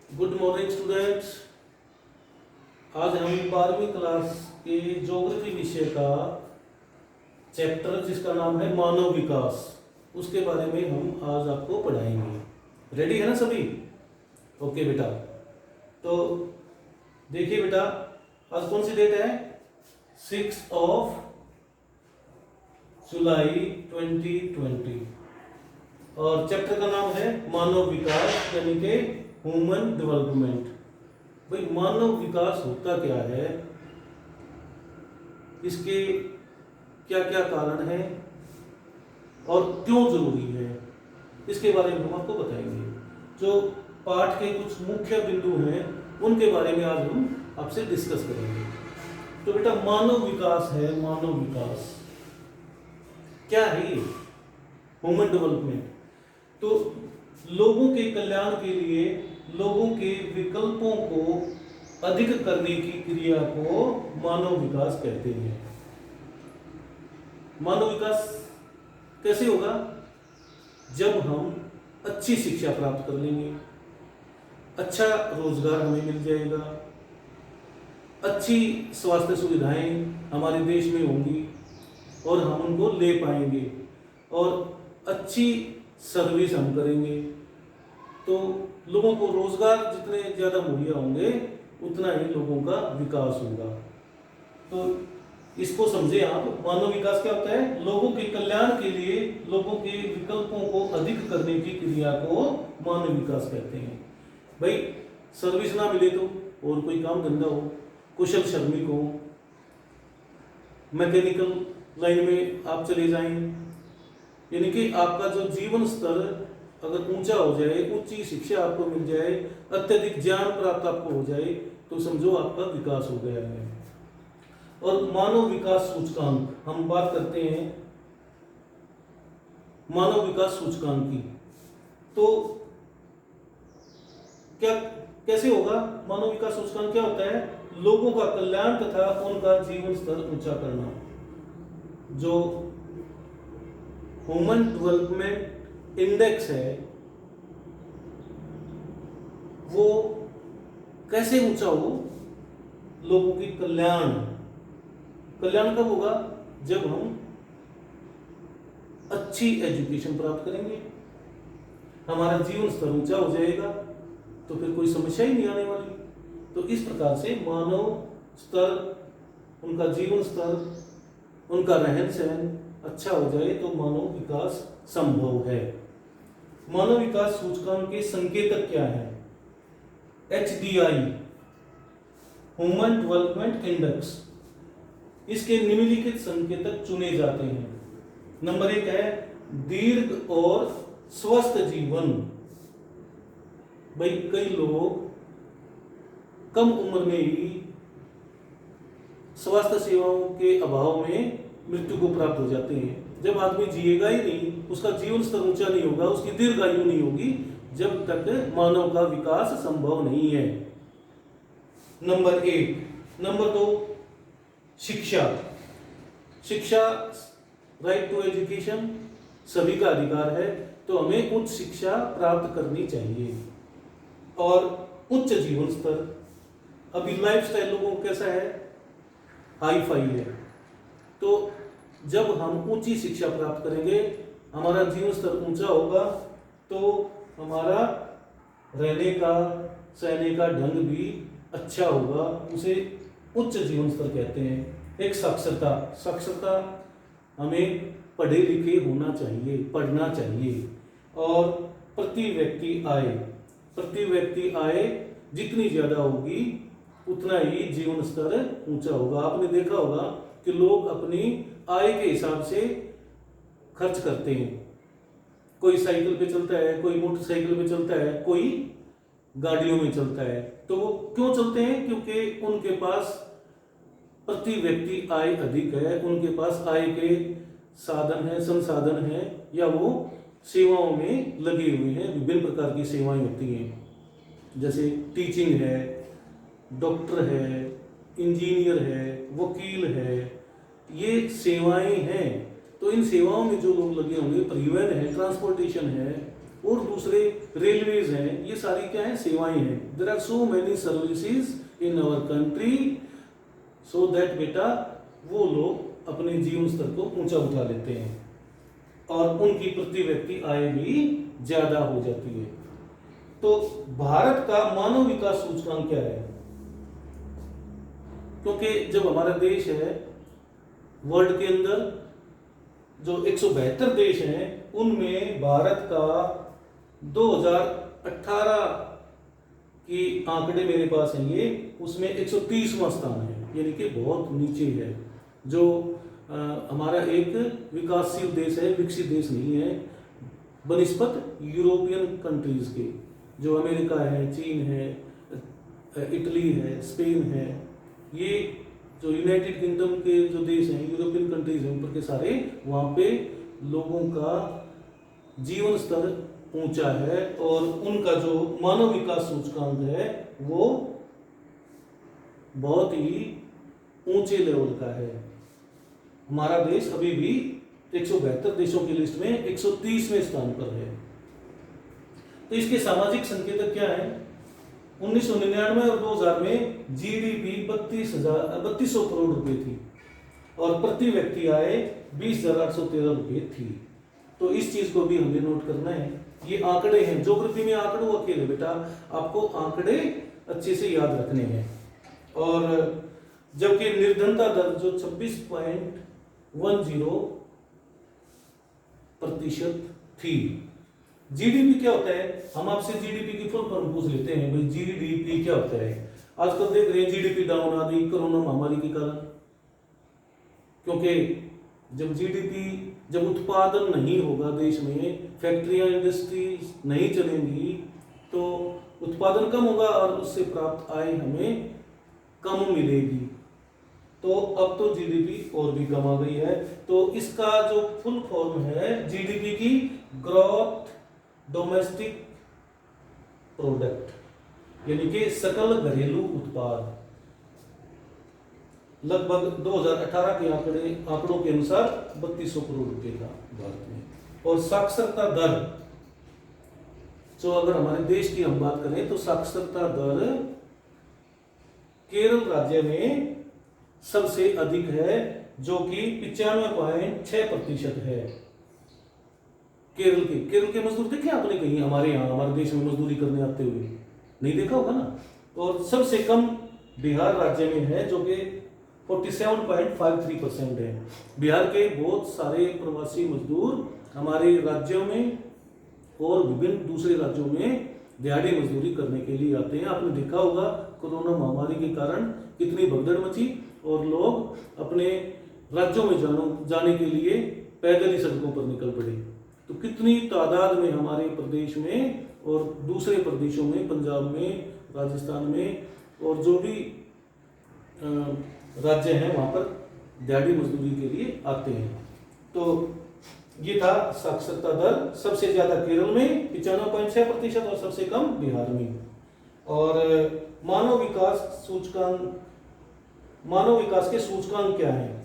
Good morning students. आज हम 12वीं क्लास के ज्योग्राफी विषय का चैप्टर जिसका नाम है मानव विकास, उसके बारे में हम आज आपको पढ़ाएंगे। रेडी है ना सभी? ओके बेटा। तो देखिए बेटा, आज कौन सी डेट है? 6 जुलाई 2020 और चैप्टर का नाम है मानव विकास यानी कि ह्यूमन डेवलपमेंट। भाई मानव विकास होता क्या है, इसके क्या क्या कारण हैं और क्यों जरूरी है, इसके बारे में हम आपको बताएंगे। जो पाठ के कुछ मुख्य बिंदु हैं उनके बारे में आज हम आपसे डिस्कस करेंगे। तो बेटा मानव विकास है, मानव विकास क्या है ये? ह्यूमन डेवलपमेंट तो लोगों के कल्याण के लिए लोगों के विकल्पों को अधिक करने की क्रिया को मानव विकास कहते हैं। मानव विकास कैसे होगा? जब हम अच्छी शिक्षा प्राप्त कर लेंगे, अच्छा रोजगार हमें मिल जाएगा, अच्छी स्वास्थ्य सुविधाएं हमारे देश में होंगी और हम उनको ले पाएंगे और अच्छी सर्विस हम करेंगे, तो लोगों को रोजगार जितने ज़्यादा मुहैया होंगे उतना ही लोगों का विकास होगा। तो इसको समझे आप। मानव विकास क्या होता है? लोगों के कल्याण के लिए लोगों के विकल्पों को अधिक करने की क्रिया को मानव विकास कहते हैं। भाई सर्विस ना मिले तो और कोई काम धंधा हो, कुशल श्रमिक हो, मैकेनिकल लाइन में आप चले जाएं, यानी कि आपका जो जीवन स्तर अगर ऊंचा हो जाए, ऊंची शिक्षा आपको मिल जाए, अत्यधिक ज्ञान प्राप्त आपको हो जाए, तो समझो आपका विकास हो गया है। और मानव विकास सूचकांक हम बात करते हैं, मानव विकास सूचकांक की, तो क्या कैसे होगा? मानव विकास सूचकांक क्या होता है? लोगों का कल्याण तथा उनका जीवन स्तर ऊंचा करना। जो ह्यूमन डेवलपमेंट इंडेक्स है वो कैसे ऊंचा हो? लोगों की कल्याण कब होगा? जब हम अच्छी एजुकेशन प्राप्त करेंगे, हमारा जीवन स्तर ऊंचा हो जाएगा, तो फिर कोई समस्या ही नहीं आने वाली। तो इस प्रकार से मानव स्तर, उनका जीवन स्तर, उनका रहन सहन अच्छा हो जाए तो मानव विकास संभव है। मानव विकास सूचकांक के संकेतक क्या है? HDI ह्यूमन डेवलपमेंट इंडेक्स, इसके निम्नलिखित संकेतक चुने जाते हैं। नंबर 1 है दीर्घ और स्वस्थ जीवन। भाई कई लोग कम उम्र में ही स्वास्थ्य सेवाओं के अभाव में मृत्यु को प्राप्त हो जाते हैं। जब आदमी जिएगा ही नहीं, उसका जीवन स्तर ऊंचा नहीं होगा, उसकी दीर्घायु नहीं होगी, जब तक मानव का विकास संभव नहीं है। नंबर 1। नंबर 2 शिक्षा राइट टू एजुकेशन, सभी का अधिकार है, तो हमें उच्च शिक्षा प्राप्त करनी चाहिए। और उच्च जीवन स्तर, अभी लाइफस्टाइल लोगों को कैसा है? हाई फाई है। तो जब हम ऊंची शिक्षा प्राप्त करेंगे, हमारा जीवन स्तर ऊंचा होगा, तो हमारा रहने का सहने का ढंग भी अच्छा होगा, उसे उच्च जीवन स्तर कहते हैं। एक साक्षरता हमें पढ़े लिखे होना चाहिए, पढ़ना चाहिए। और प्रति व्यक्ति आय जितनी ज्यादा होगी उतना ही जीवन स्तर ऊंचा होगा। आपने देखा होगा कि लोग अपनी आय के हिसाब से खर्च करते हैं। कोई साइकिल पे चलता है, कोई मोटरसाइकिल पे चलता है, कोई गाड़ियों में चलता है। तो वो क्यों चलते हैं? क्योंकि उनके पास प्रति व्यक्ति आय अधिक है, उनके पास आय के साधन है, संसाधन है, या वो सेवाओं में लगे हुए हैं। विभिन्न प्रकार की सेवाएं होती हैं, जैसे टीचिंग है, डॉक्टर है, इंजीनियर है, वकील है, ये सेवाएं हैं। तो इन सेवाओं में जो लोग लगे होंगे, परिवहन है, ट्रांसपोर्टेशन है, और दूसरे रेलवेज हैं, ये सारी क्या है, सेवाएं हैं। There are so many services in our country so that बेटा वो लोग अपने जीवन स्तर को ऊंचा उठा लेते हैं और उनकी प्रति व्यक्ति आय भी ज्यादा हो जाती है। तो भारत का मानव विकास सूचकांक क्या है? क्योंकि जब हमारा देश है वर्ल्ड के अंदर जो 172 देश हैं उनमें भारत का 2018 की आंकड़े मेरे पास हैं, ये उसमें 130वां स्थान है, यानी कि बहुत नीचे है। जो हमारा एक विकासशील देश है, विकसित देश नहीं है बनिस्बत यूरोपियन कंट्रीज के, जो अमेरिका है, चीन है, इटली है, स्पेन है, ये जो यूनाइटेड किंगडम के जो देश हैं, यूरोपियन कंट्रीज हैं, ऊपर के सारे, वहाँ पे लोगों का जीवन स्तर ऊंचा है और उनका जो मानव विकास सूचकांक है वो बहुत ही ऊंचे लेवल का है। हमारा देश अभी भी 172 देशों की लिस्ट में 130वें स्थान पर है। तो इसके सामाजिक संकेतक क्या है? 1999 और 2000 में जीडीपी 3200 करोड़ रुपए थी और प्रति व्यक्ति आय 20,813 रुपए थी। तो इस चीज को भी हमें नोट करना है। ये आंकड़े हैं, ज्योग्राफी में आंकड़ों अकेले बेटा आपको आंकड़े अच्छे से याद रखने हैं। और जबकि निर्धनता दर जो 26.10% थी। जीडीपी क्या होता है? हम आपसे जीडीपी की फुल फॉर्म पूछ लेते हैं, भाई जीडीपी क्या होता है? आजकल देख रहे हैं जीडीपी डाउन आ गई कोरोना महामारी के कारण, क्योंकि जब उत्पादन नहीं होगा देश में, फैक्ट्रियां इंडस्ट्रीज नहीं चलेंगी तो उत्पादन कम होगा और उससे प्राप्त आय हमें कम मिलेगी। तो अब तो जीडीपी और भी कम आ गई है। तो इसका जो फुल फॉर्म है जीडीपी की, ग्रोथ डोमेस्टिक प्रोडक्ट, यानी कि सकल घरेलू उत्पाद। लगभग 2018 के आंकड़ों के अनुसार 3200 करोड़ रुपए का भारत में। और साक्षरता दर, जो अगर हमारे देश की हम बात करें तो साक्षरता दर केरल राज्य में सबसे अधिक है, जो कि 95.6% है। केरल के मजदूर देखे आपने कहीं हमारे यहाँ, हमारे देश में मजदूरी करने आते हुए? नहीं देखा होगा ना। और सबसे कम बिहार राज्य में है, जो कि 47.53% है। बिहार के बहुत सारे प्रवासी मजदूर हमारे राज्यों में और विभिन्न दूसरे राज्यों में दिहाड़ी मजदूरी करने के लिए आते हैं। आपने देखा होगा कोरोना महामारी के कारण कितनी भगदड़ मची और लोग अपने राज्यों में जाने के लिए पैदल ही सड़कों पर निकल पड़े। तो कितनी तादाद में हमारे प्रदेश में और दूसरे प्रदेशों में, पंजाब में, राजस्थान में और जो भी राज्य हैं वहाँ पर दिहाड़ी मजदूरी के लिए आते हैं। तो ये था साक्षरता दर, सबसे ज्यादा केरल में 95.6% और सबसे कम बिहार में। और मानव विकास के सूचकांक क्या है?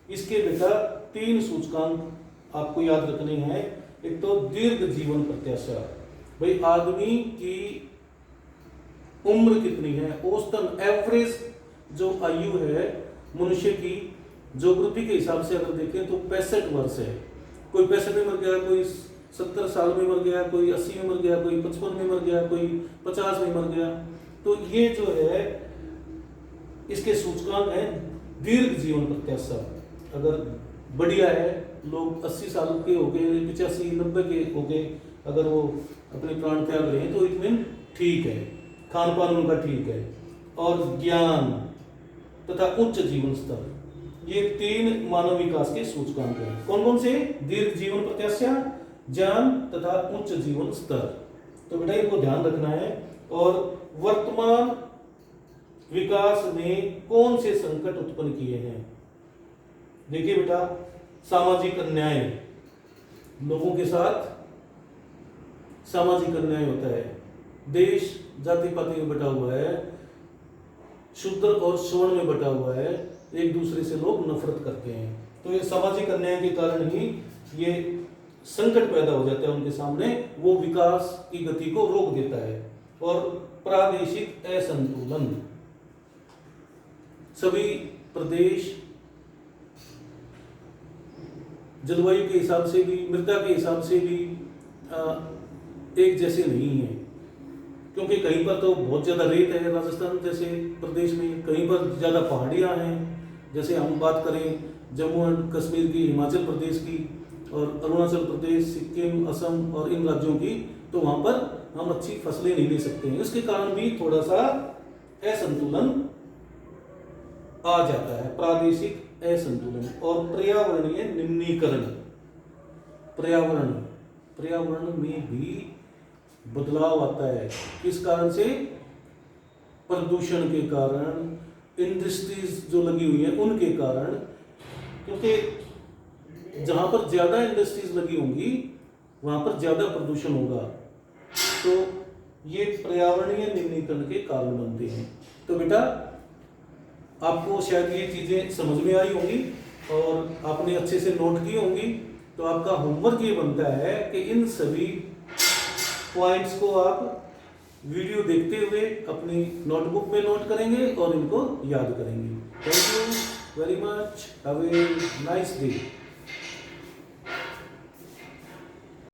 इसके बेटा 3 सूचकांक आपको याद रखने हैं। एक तो दीर्घ जीवन प्रत्याशा, भाई आदमी की उम्र कितनी है, औसतन एवरेज जो आयु है मनुष्य की, ज्योग्राफी के हिसाब से अगर देखें तो 65 वर्ष है। कोई 65 में मर गया, कोई 70 साल में मर गया, कोई 80 में मर गया, कोई 55 में मर गया, कोई 50 में मर गया। तो ये जो है इसके सूचकांक है दीर्घ जीवन प्रत्याशा। अगर बढ़िया है, लोग 80 साल के हो गए, 85, 90 के हो गए, अगर वो अपने प्राण त्याग रहे हैं तो इट मीन ठीक है, खान पान उनका ठीक है। और ज्ञान तथा उच्च जीवन स्तर, ये 3 मानव विकास के सूचकांक हैं। कौन कौन से? दीर्घ जीवन प्रत्याशा, ज्ञान तथा उच्च जीवन स्तर। तो बेटा इनको ध्यान रखना है। और वर्तमान विकास ने कौन से संकट उत्पन्न किए हैं? देखिए बेटा, सामाजिक अन्याय, लोगों के साथ सामाजिक अन्याय होता है। देश जाति पाति में बटा हुआ है, शूद्र और स्वर्ण में बटा हुआ है, एक दूसरे से लोग नफरत करते हैं। तो ये सामाजिक अन्याय के कारण ही ये संकट पैदा हो जाता है उनके सामने, वो विकास की गति को रोक देता है। और प्रादेशिक असंतुलन, सभी प्रदेश जलवायु के हिसाब से भी, मृदा के हिसाब से भी एक जैसे नहीं है, क्योंकि कहीं पर तो बहुत ज़्यादा रेत है राजस्थान जैसे प्रदेश में, कहीं पर ज़्यादा पहाड़ियाँ हैं। जैसे हम बात करें जम्मू एंड कश्मीर की, हिमाचल प्रदेश की और अरुणाचल प्रदेश, सिक्किम, असम और इन राज्यों की, तो वहाँ पर हम अच्छी फसलें नहीं ले सकते हैं। इसके कारण भी थोड़ा सा असंतुलन आ जाता है, प्रादेशिक असंतुलन। और पर्यावरणीय निम्नीकरण, पर्यावरण में भी बदलाव आता है। किस कारण से? प्रदूषण के कारण, इंडस्ट्रीज जो लगी हुई है उनके कारण, क्योंकि जहाँ पर ज़्यादा इंडस्ट्रीज लगी होंगी वहाँ पर ज़्यादा प्रदूषण होगा, तो ये पर्यावरणीय निम्नीकरण के कारण बनते हैं। तो बेटा आपको शायद ये चीज़ें समझ में आई होंगी और आपने अच्छे से नोट की होंगी। तो आपका होमवर्क ये बनता है कि इन सभी पॉइंट्स को आप वीडियो देखते हुए अपनी नोटबुक में नोट करेंगे और इनको याद करेंगे। Thank you very much, have a nice day.